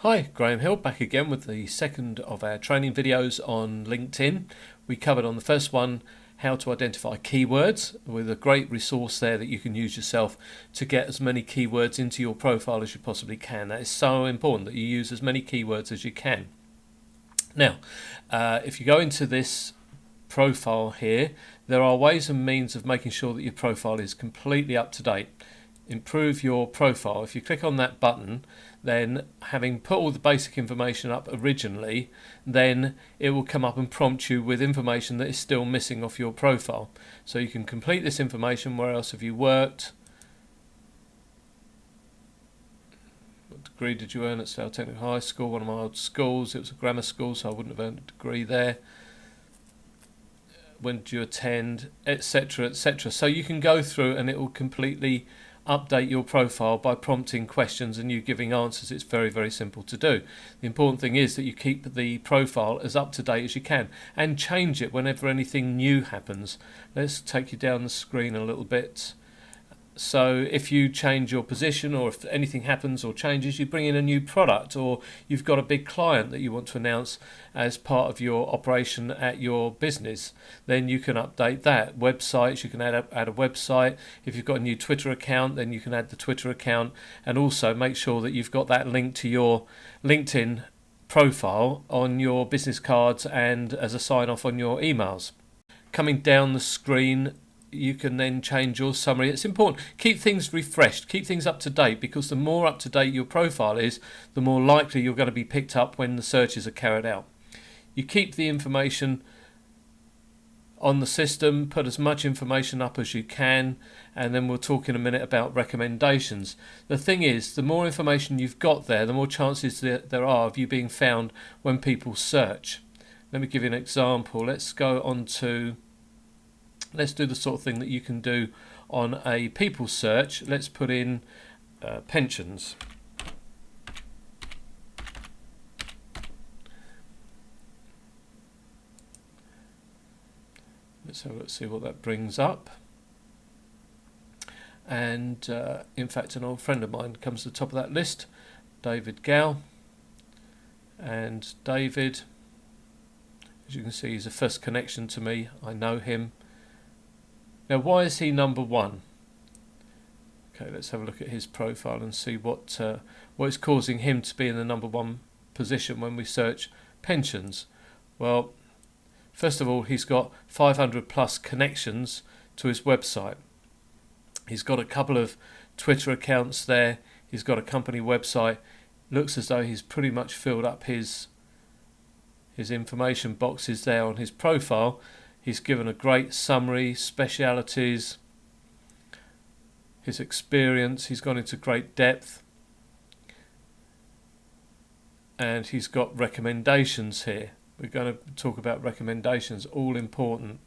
Hi, Graham Hill back again with the second of our training videos on LinkedIn. We covered on the first one how to identify keywords, with a great resource there that you can use yourself to get as many keywords into your profile as you possibly can. That is so important that you use as many keywords as you can. Now, if you go into this profile here, there are ways and means of making sure that your profile is completely up to date. Improve your profile. If you click on that button, then having put all the basic information up originally, then it will come up and prompt you with information that is still missing off your profile. So you can complete this information. Where else have you worked? What degree did you earn at Sale Technical High School? One of my old schools. It was a grammar school, so I wouldn't have earned a degree there. When did you attend, etc., etc. So you can go through and it will completely update your profile by prompting questions and you giving answers. It's very, very simple to do. The important thing is that you keep the profile as up to date as you can and change it whenever anything new happens. Let's take you down the screen a little bit. So if you change your position, or if anything happens or changes, you bring in a new product, or you've got a big client that you want to announce as part of your operation at your business, then you can update that. Websites, you can add a website. If you've got a new Twitter account, then you can add the Twitter account, and also make sure that you've got that link to your LinkedIn profile on your business cards and as a sign off on your emails. Coming down the screen, you can then change your summary. It's important. Keep things refreshed, keep things up to date, because the more up to date your profile is, the more likely you're going to be picked up when the searches are carried out. You keep the information on the system, put as much information up as you can, and then we'll talk in a minute about recommendations. The thing is, the more information you've got there, the more chances there are of you being found when people search. Let me give you an example. Let's go on to Let's do the sort of thing that you can do on a people search. Let's put in pensions. Let's see what that brings up. And in fact, an old friend of mine comes to the top of that list, David Gow. And David, as you can see, he's a first connection to me. I know him. Now, why is he number one? Okay, let's have a look at his profile and see what is causing him to be in the number one position when we search pensions. Well, first of all, he's got 500 plus connections to his website. He's got a couple of Twitter accounts there. He's got a company website. Looks as though he's pretty much filled up his information boxes there on his profile. He's given a great summary, specialities, his experience. He's gone into great depth. And he's got recommendations here. We're going to talk about recommendations, all important.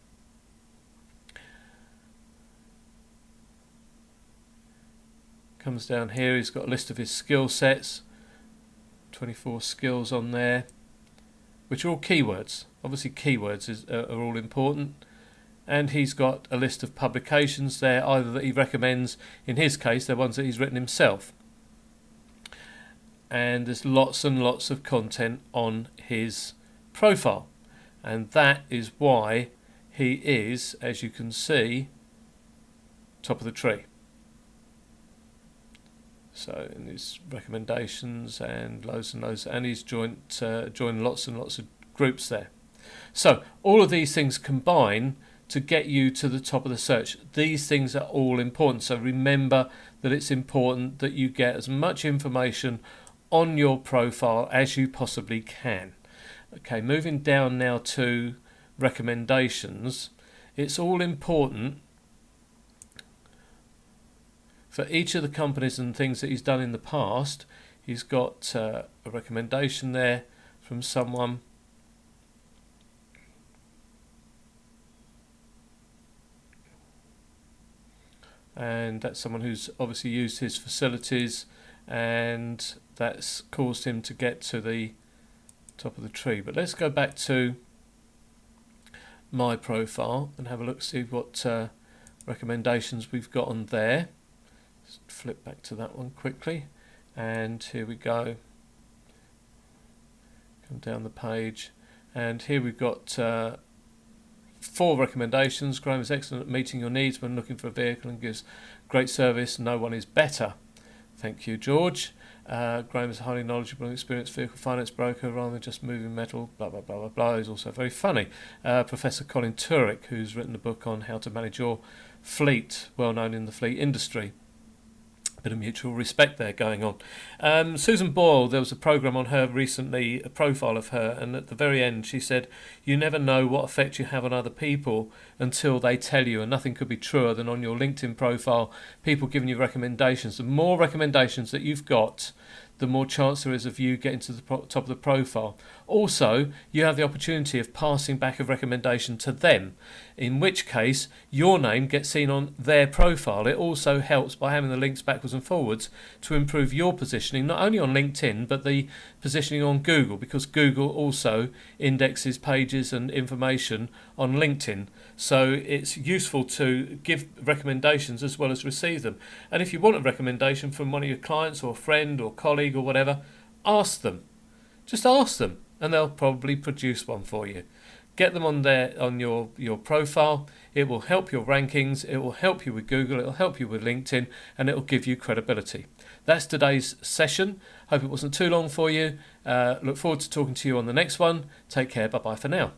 Comes down here, he's got a list of his skill sets, 24 skills on there, which are all keywords. Obviously keywords are all important. And he's got a list of publications there, either that he recommends. In his case, they're ones that he's written himself. And there's lots and lots of content on his profile. And that is why he is, as you can see, top of the tree. So in his recommendations and loads and loads, and he's joined lots and lots of groups there. So all of these things combine to get you to the top of the search. These things are all important. So remember that it's important that you get as much information on your profile as you possibly can. Okay, moving down now to recommendations. It's all important for each of the companies and things that he's done in the past. He's got a recommendation there from someone. And that's someone who's obviously used his facilities, and that's caused him to get to the top of the tree. But let's go back to my profile and have a look, see what recommendations we've got on there. Let's flip back to that one quickly, and here we go. Come down the page, and here we've got 4 recommendations. Graham is excellent at meeting your needs when looking for a vehicle and gives great service. No one is better. Thank you, George. Graham is a highly knowledgeable and experienced vehicle finance broker rather than just moving metal, blah, blah, blah, blah, blah. He's also very funny. Professor Colin Turek, who's written a book on how to manage your fleet, well known in the fleet industry. Bit of mutual respect there going on. Susan Boyle, there was a programme on her recently, a profile of her, and at the very end she said, you never know what effect you have on other people until they tell you, and nothing could be truer than on your LinkedIn profile, people giving you recommendations. The more recommendations that you've got, the more chance there is of you getting to the top of the profile. Also, you have the opportunity of passing back a recommendation to them, in which case your name gets seen on their profile. It also helps by having the links backwards and forwards to improve your positioning, not only on LinkedIn, but the positioning on Google, because Google also indexes pages and information on LinkedIn. So it's useful to give recommendations as well as receive them. And if you want a recommendation from one of your clients or a friend or colleague or whatever, ask them. Just ask them, and they'll probably produce one for you. Get them on there on your profile. It will help your rankings, it will help you with Google, it will help you with LinkedIn, and it will give you credibility. That's today's session. Hope it wasn't too long for you. Look forward to talking to you on the next one. Take care. Bye-bye for now.